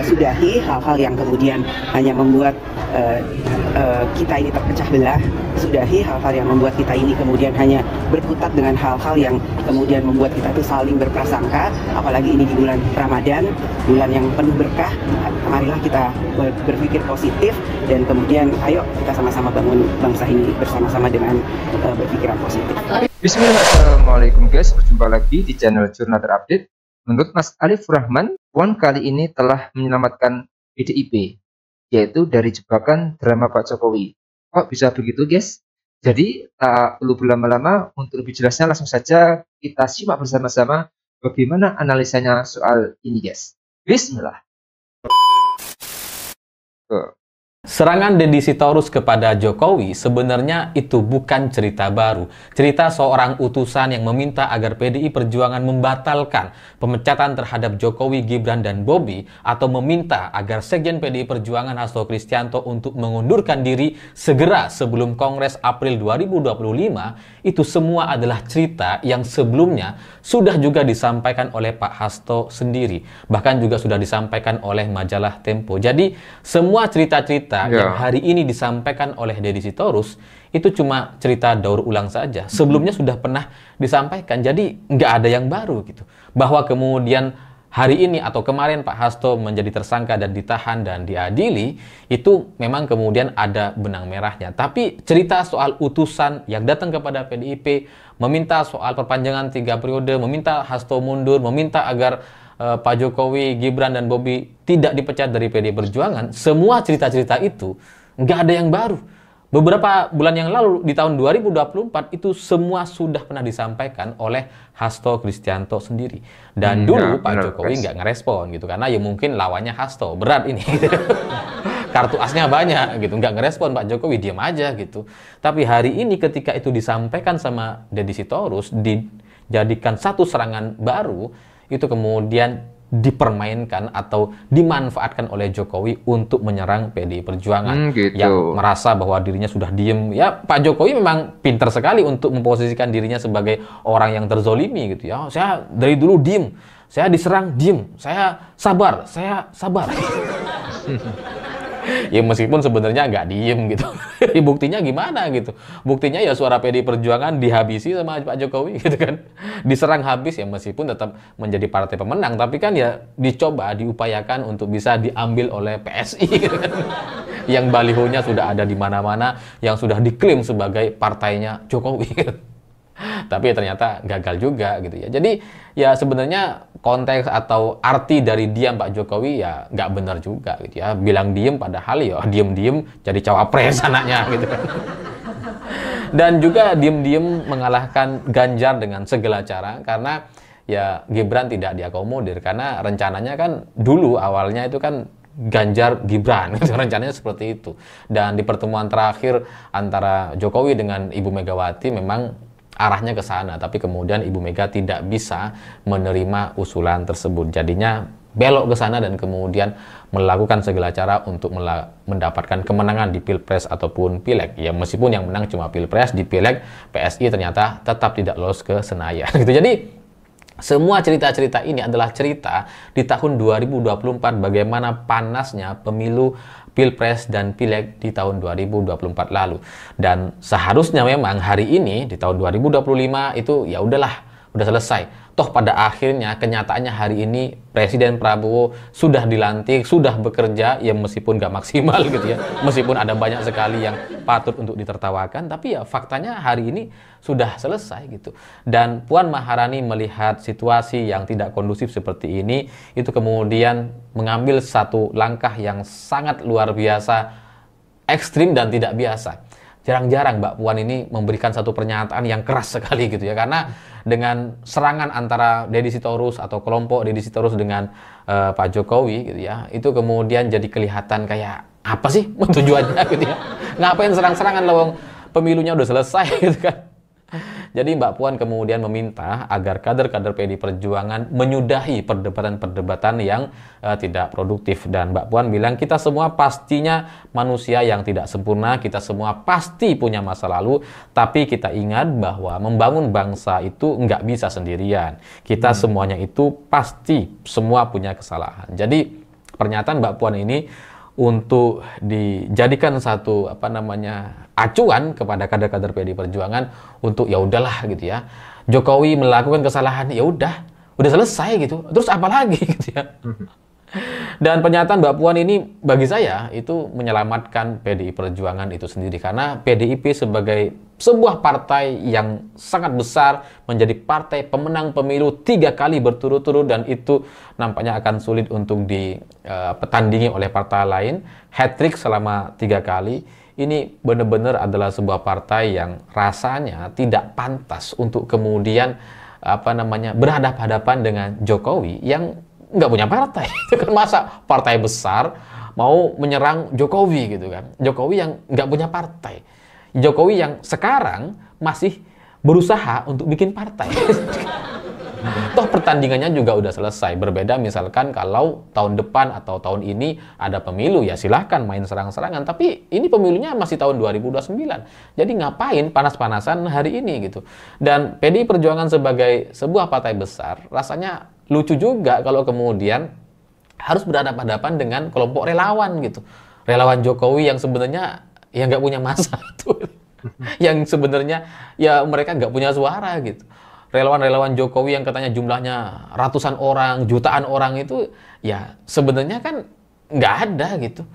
sudahi hal-hal yang kemudian hanya membuat kita ini terpecah belah, sudahi hal-hal yang membuat kita ini kemudian hanya berkutat dengan hal-hal yang kemudian membuat kita itu saling berprasangka, apalagi ini di bulan Ramadan, bulan yang penuh berkah. Marilah kita berpikir positif dan kemudian ayo kita sama-sama bangun bangsa ini bersama-sama dengan berpikiran positif. Bismillah, assalamualaikum guys, berjumpa lagi di channel Jurnal Terupdate. Menurut Mas Alif Rahman, Puan kali ini telah menyelamatkan PDIP, yaitu dari jebakan drama Pak Jokowi. Kok bisa begitu guys? Jadi tak perlu berlama-lama, untuk lebih jelasnya langsung saja kita simak bersama-sama bagaimana analisanya soal ini guys. Bismillah. Serangan Deddy Sitorus kepada Jokowi sebenarnya itu bukan cerita baru. Cerita seorang utusan yang meminta agar PDI Perjuangan membatalkan pemecatan terhadap Jokowi, Gibran, dan Bobi, atau meminta agar Sekjen PDI Perjuangan Hasto Kristianto untuk mengundurkan diri segera sebelum Kongres April 2025, itu semua adalah cerita yang sebelumnya sudah juga disampaikan oleh Pak Hasto sendiri. Bahkan juga sudah disampaikan oleh majalah Tempo. Jadi semua cerita-cerita yang hari ini disampaikan oleh Deddy Sitorus itu cuma cerita daur ulang saja. Sebelumnya sudah pernah disampaikan, jadi nggak ada yang baru gitu. Bahwa kemudian hari ini atau kemarin Pak Hasto menjadi tersangka dan ditahan dan diadili, itu memang kemudian ada benang merahnya. Tapi cerita soal utusan yang datang kepada PDIP, meminta soal perpanjangan 3 periode, meminta Hasto mundur, meminta agar Pak Jokowi, Gibran, dan Bobi tidak dipecat dari PDI Perjuangan, semua cerita-cerita itu nggak ada yang baru. Beberapa bulan yang lalu, di tahun 2024, itu semua sudah pernah disampaikan oleh Hasto Kristianto sendiri. Dan dulu Pak Jokowi nggak ngerespon gitu, karena ya mungkin lawannya Hasto, berat ini. Kartu asnya banyak gitu, nggak ngerespon Pak Jokowi, diam aja gitu. Tapi hari ini ketika itu disampaikan sama Deddy Sitorus, dijadikan satu serangan baru, itu kemudian dipermainkan atau dimanfaatkan oleh Jokowi untuk menyerang PDI Perjuangan gitu. Yang merasa bahwa dirinya sudah diem. Ya, Pak Jokowi memang pintar sekali untuk memposisikan dirinya sebagai orang yang terzolimi gitu ya. Saya dari dulu diem, saya diserang diem, saya sabar. Ya meskipun sebenarnya nggak diem gitu. Buktinya gimana gitu? Buktinya ya suara PDI Perjuangan dihabisi sama Pak Jokowi gitu kan. Diserang habis ya, meskipun tetap menjadi partai pemenang, tapi kan ya dicoba, diupayakan untuk bisa diambil oleh PSI gitu kan. Yang balihonya sudah ada di mana-mana, yang sudah diklaim sebagai partainya Jokowi gitu. Tapi ternyata gagal juga gitu ya. Jadi ya sebenarnya konteks atau arti dari diam Pak Jokowi ya nggak benar juga gitu ya. Bilang diem padahal ya diem-diem jadi cawapres anaknya gitu kan. Dan juga diem-diem mengalahkan Ganjar dengan segala cara, karena ya Gibran tidak diakomodir, karena rencananya kan dulu awalnya itu kan Ganjar Gibran, rencananya seperti itu. Dan di pertemuan terakhir antara Jokowi dengan Ibu Megawati memang arahnya ke sana, tapi kemudian Ibu Mega tidak bisa menerima usulan tersebut. Jadinya belok ke sana dan kemudian melakukan segala cara untuk mendapatkan kemenangan di Pilpres ataupun Pileg. Ya meskipun yang menang cuma Pilpres, di Pileg PSI ternyata tetap tidak lolos ke Senayan. Gitu. Jadi semua cerita-cerita ini adalah cerita di tahun 2024 bagaimana panasnya pemilu Pilpres dan Pileg di tahun 2024 lalu. Dan seharusnya memang hari ini di tahun 2025 itu ya udahlah, udah selesai. Toh pada akhirnya kenyataannya hari ini Presiden Prabowo sudah dilantik, sudah bekerja, ya meskipun gak maksimal gitu ya. Meskipun ada banyak sekali yang patut untuk ditertawakan, tapi ya faktanya hari ini sudah selesai gitu. Dan Puan Maharani melihat situasi yang tidak kondusif seperti ini, itu kemudian mengambil satu langkah yang sangat luar biasa, ekstrim dan tidak biasa. Jarang-jarang Mbak Puan ini memberikan satu pernyataan yang keras sekali gitu ya, karena dengan serangan antara Deddy Sitorus atau kelompok Deddy Sitorus dengan Pak Jokowi gitu ya, itu kemudian jadi kelihatan kayak apa sih tujuannya gitu ya, ngapain serang-serangan lawang pemilunya udah selesai gitu kan. Jadi Mbak Puan kemudian meminta agar kader-kader PDI Perjuangan menyudahi perdebatan-perdebatan yang tidak produktif. Dan Mbak Puan bilang, kita semua pastinya manusia yang tidak sempurna, kita semua pasti punya masa lalu, tapi kita ingat bahwa membangun bangsa itu nggak bisa sendirian. Kita semuanya itu pasti semua punya kesalahan. Jadi pernyataan Mbak Puan ini untuk dijadikan satu acuan kepada kader-kader PDI Perjuangan untuk ya udahlah gitu ya. Jokowi melakukan kesalahan, ya udah selesai gitu. Terus apa lagi gitu ya. Dan pernyataan Mbak Puan ini bagi saya itu menyelamatkan PDI Perjuangan itu sendiri, karena PDIP sebagai sebuah partai yang sangat besar, menjadi partai pemenang pemilu 3 kali berturut-turut, dan itu nampaknya akan sulit untuk dipetandingi oleh partai lain. Hat-trick selama 3 kali. Ini benar-benar adalah sebuah partai yang rasanya tidak pantas untuk kemudian berhadapan-hadapan dengan Jokowi yang nggak punya partai. Itu kan, masa partai besar mau menyerang Jokowi gitu kan. Jokowi yang nggak punya partai. Jokowi yang sekarang masih berusaha untuk bikin partai. Toh pertandingannya juga udah selesai. Berbeda misalkan kalau tahun depan atau tahun ini ada pemilu, ya silahkan main serang-serangan. Tapi ini pemilunya masih tahun 2029. Jadi ngapain panas-panasan hari ini gitu. Dan PDI Perjuangan sebagai sebuah partai besar, rasanya lucu juga kalau kemudian harus berhadapan-hadapan dengan kelompok relawan gitu. Relawan Jokowi yang sebenarnya ya nggak punya masa itu. Yang sebenarnya ya mereka nggak punya suara gitu. Relawan-relawan Jokowi yang katanya jumlahnya ratusan orang, jutaan orang itu ya sebenarnya kan nggak ada gitu.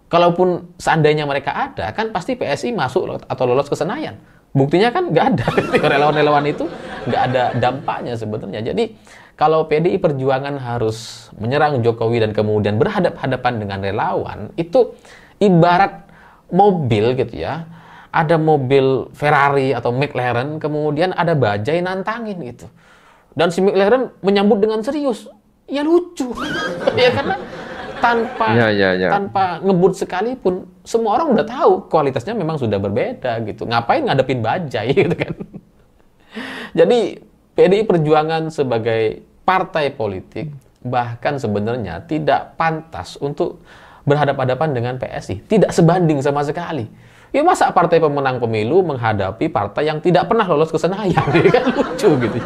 Kalaupun seandainya mereka ada, kan pasti PSI masuk atau lolos ke Senayan. Buktinya kan nggak ada. Relawan-relawan itu nggak ada dampaknya sebenarnya. Jadi kalau PDI Perjuangan harus menyerang Jokowi dan kemudian berhadapan-hadapan dengan relawan, itu ibarat mobil gitu ya. Ada mobil Ferrari atau McLaren, kemudian ada bajai nantangin gitu. Dan si McLaren menyambut dengan serius. Ya lucu. Ya karena tanpa ngebut sekalipun, semua orang udah tahu kualitasnya memang sudah berbeda gitu. Ngapain ngadepin bajai gitu kan. Jadi PDI Perjuangan sebagai partai politik bahkan sebenarnya tidak pantas untuk berhadapan-hadapan dengan PSI. Tidak sebanding sama sekali. Ya masa partai pemenang pemilu menghadapi partai yang tidak pernah lolos ke Senayan, kan lucu gitu.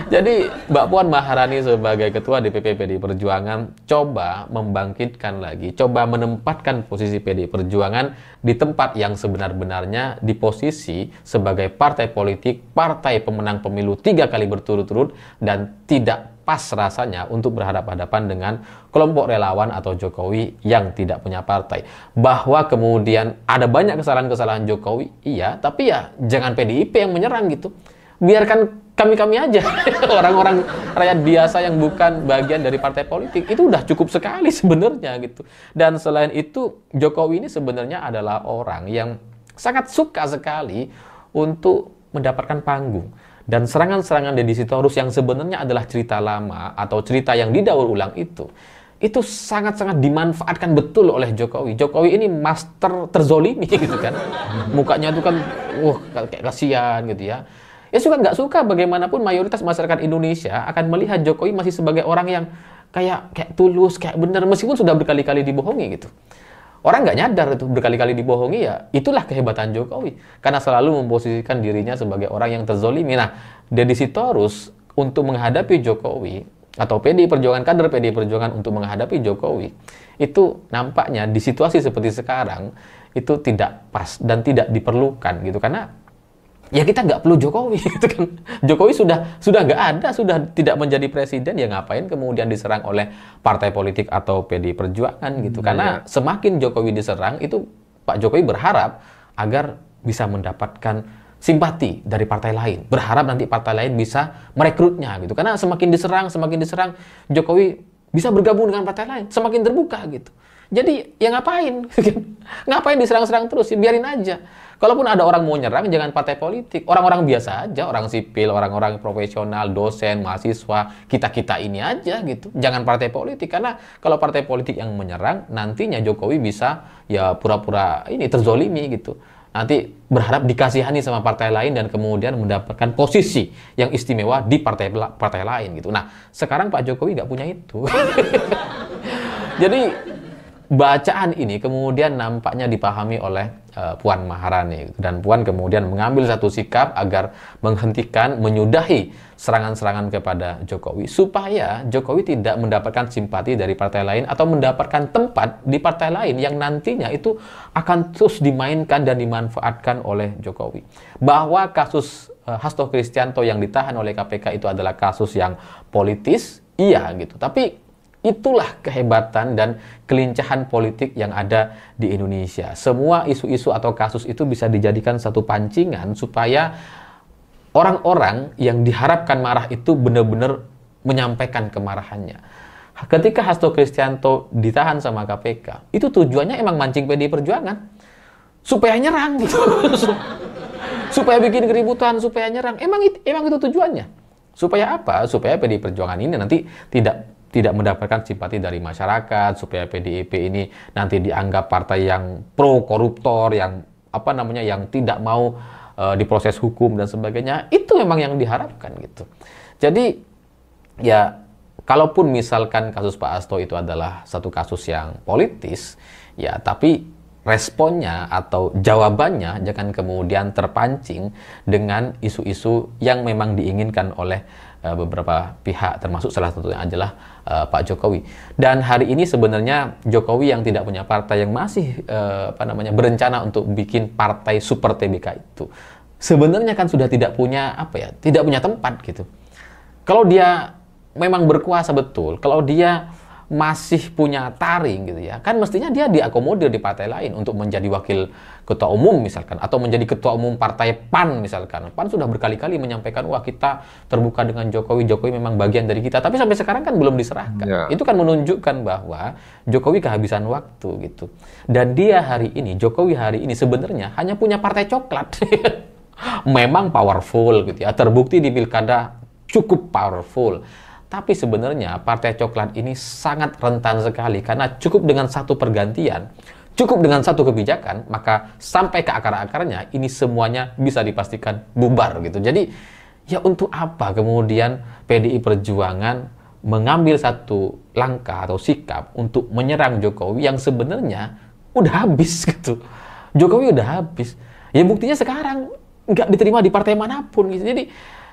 Jadi Mbak Puan Maharani sebagai Ketua DPP PDI Perjuangan coba membangkitkan lagi, coba menempatkan posisi PDI Perjuangan di tempat yang sebenar-benarnya, di posisi sebagai partai politik, partai pemenang pemilu 3 kali berturut-turut, dan tidak pas rasanya untuk berhadapan-hadapan dengan kelompok relawan atau Jokowi yang tidak punya partai. Bahwa kemudian ada banyak kesalahan-kesalahan Jokowi, iya, tapi ya jangan PDIP yang menyerang gitu. Biarkan kami-kami aja, orang-orang rakyat biasa yang bukan bagian dari partai politik, itu udah cukup sekali sebenarnya gitu. Dan selain itu, Jokowi ini sebenarnya adalah orang yang sangat suka sekali untuk mendapatkan panggung. Dan serangan-serangan Deddy Sitorus yang sebenarnya adalah cerita lama atau cerita yang didaur ulang itu sangat-sangat dimanfaatkan betul oleh Jokowi. Jokowi ini master terzolimi gitu kan. Mukanya itu kan, kayak kasihan gitu ya. Ya suka nggak suka bagaimanapun mayoritas masyarakat Indonesia akan melihat Jokowi masih sebagai orang yang kayak tulus, kayak benar, meskipun sudah berkali-kali dibohongi gitu. Orang nggak nyadar itu berkali-kali dibohongi, ya itulah kehebatan Jokowi. Karena selalu memposisikan dirinya sebagai orang yang terzolimi. Nah, Deddy Sitorus untuk menghadapi Jokowi, atau PDI Perjuangan, kader PDI Perjuangan untuk menghadapi Jokowi, itu nampaknya di situasi seperti sekarang, itu tidak pas dan tidak diperlukan gitu. Karena ya kita nggak perlu Jokowi gitu kan. Jokowi sudah nggak ada, sudah tidak menjadi presiden, ya ngapain kemudian diserang oleh partai politik atau PDI Perjuangan gitu. Karena semakin Jokowi diserang, itu Pak Jokowi berharap agar bisa mendapatkan simpati dari partai lain. Berharap nanti partai lain bisa merekrutnya gitu. Karena semakin diserang, Jokowi bisa bergabung dengan partai lain, semakin terbuka gitu. Jadi ya ngapain? Ngapain diserang-serang terus? Ya, biarin aja. Kalaupun ada orang mau nyerang, jangan partai politik. Orang-orang biasa aja, orang sipil, orang-orang profesional, dosen, mahasiswa, kita-kita ini aja gitu. Jangan partai politik. Karena kalau partai politik yang menyerang, nantinya Jokowi bisa ya pura-pura ini terzolimi gitu. Nanti berharap dikasihani sama partai lain dan kemudian mendapatkan posisi yang istimewa di partai lain gitu. Nah, sekarang Pak Jokowi nggak punya itu. Jadi bacaan ini kemudian nampaknya dipahami oleh Puan Maharani, dan Puan kemudian mengambil satu sikap agar menghentikan, menyudahi serangan-serangan kepada Jokowi supaya Jokowi tidak mendapatkan simpati dari partai lain atau mendapatkan tempat di partai lain yang nantinya itu akan terus dimainkan dan dimanfaatkan oleh Jokowi. Bahwa kasus Hasto Kristianto yang ditahan oleh KPK itu adalah kasus yang politis, iya gitu. Tapi itulah kehebatan dan kelincahan politik yang ada di Indonesia. Semua isu-isu atau kasus itu bisa dijadikan satu pancingan supaya orang-orang yang diharapkan marah itu benar-benar menyampaikan kemarahannya. Ketika Hasto Kristianto ditahan sama KPK, itu tujuannya emang mancing PDI Perjuangan. Supaya nyerang gitu. Supaya bikin keributan, supaya nyerang. Emang itu tujuannya. Supaya apa? Supaya PDI Perjuangan ini nanti tidak mendapatkan simpati dari masyarakat, supaya PDIP ini nanti dianggap partai yang pro koruptor, yang yang tidak mau diproses hukum dan sebagainya. Itu memang yang diharapkan gitu. Jadi ya, kalaupun misalkan kasus Pak Hasto itu adalah satu kasus yang politis, ya tapi responnya atau jawabannya jangan kemudian terpancing dengan isu-isu yang memang diinginkan oleh beberapa pihak, termasuk salah satunya adalah Pak Jokowi. Dan hari ini sebenarnya Jokowi yang tidak punya partai, yang masih berencana untuk bikin partai super TBK itu, sebenarnya kan sudah tidak punya tidak punya tempat gitu. Kalau dia memang berkuasa betul, kalau dia masih punya taring gitu ya, kan mestinya dia diakomodir di partai lain untuk menjadi wakil ketua umum misalkan, atau menjadi ketua umum partai PAN misalkan. PAN sudah berkali-kali menyampaikan, wah kita terbuka dengan Jokowi, Jokowi memang bagian dari kita, tapi sampai sekarang kan belum diserahkan. Ya. Itu kan menunjukkan bahwa Jokowi kehabisan waktu gitu. Dan dia hari ini, Jokowi hari ini sebenarnya hanya punya partai coklat. Memang powerful gitu ya, terbukti di pilkada cukup powerful. Tapi sebenarnya partai coklat ini sangat rentan sekali, karena cukup dengan satu pergantian, cukup dengan satu kebijakan, maka sampai ke akar-akarnya ini semuanya bisa dipastikan bubar gitu. Jadi ya untuk apa kemudian PDI Perjuangan mengambil satu langkah atau sikap untuk menyerang Jokowi yang sebenarnya udah habis gitu. Jokowi udah habis. Ya buktinya sekarang nggak diterima di partai manapun gitu. Jadi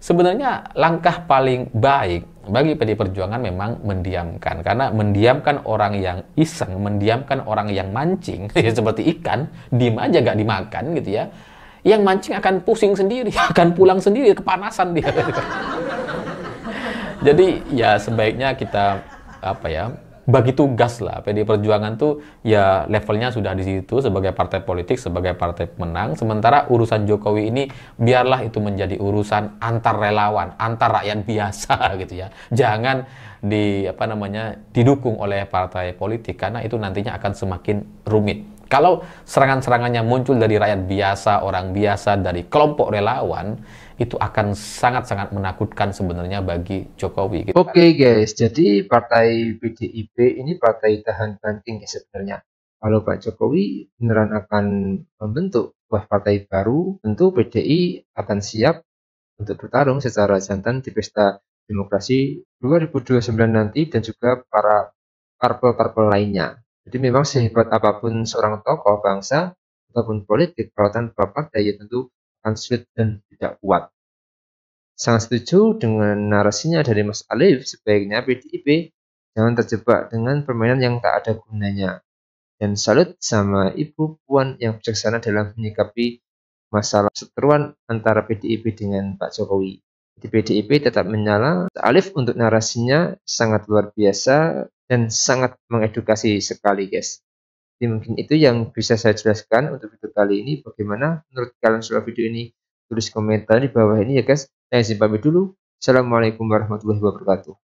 sebenarnya langkah paling baik bagi PDI Perjuangan memang mendiamkan, karena mendiamkan orang yang iseng, mendiamkan orang yang mancing, seperti ikan, diem aja gak dimakan gitu ya. Yang mancing akan pusing sendiri, akan pulang sendiri, kepanasan dia. Jadi ya sebaiknya kita bagi tugas lah. PDI Perjuangan tuh ya levelnya sudah di situ sebagai partai politik, sebagai partai pemenang. Sementara urusan Jokowi ini biarlah itu menjadi urusan antar relawan, antar rakyat biasa gitu ya. Jangan didukung oleh partai politik, karena itu nantinya akan semakin rumit. Kalau serangan-serangannya muncul dari rakyat biasa, orang biasa, dari kelompok relawan, itu akan sangat-sangat menakutkan sebenarnya bagi Jokowi. Oke guys, jadi partai PDIP ini partai tahan banting sebenarnya. Kalau Pak Jokowi beneran akan membentuk sebuah partai baru, tentu PDI akan siap untuk bertarung secara jantan di pesta demokrasi 2029 nanti, dan juga para parpol-parpol lainnya. Jadi memang sehebat apapun seorang tokoh bangsa ataupun politik, kalau tanpa partai ya tentu akan sulit dan tidak kuat. Sangat setuju dengan narasinya dari Mas Alif, sebaiknya PDIP jangan terjebak dengan permainan yang tak ada gunanya. Dan salut sama Ibu Puan yang bijaksana dalam menyikapi masalah seteruan antara PDIP dengan Pak Jokowi. Di PDIP tetap menyala. Alif untuk narasinya sangat luar biasa dan sangat mengedukasi sekali guys. Jadi mungkin itu yang bisa saya jelaskan untuk video kali ini. Bagaimana menurut kalian soal video ini? Tulis komentar di bawah ini ya guys. Saya pamit dulu. Assalamualaikum warahmatullahi wabarakatuh.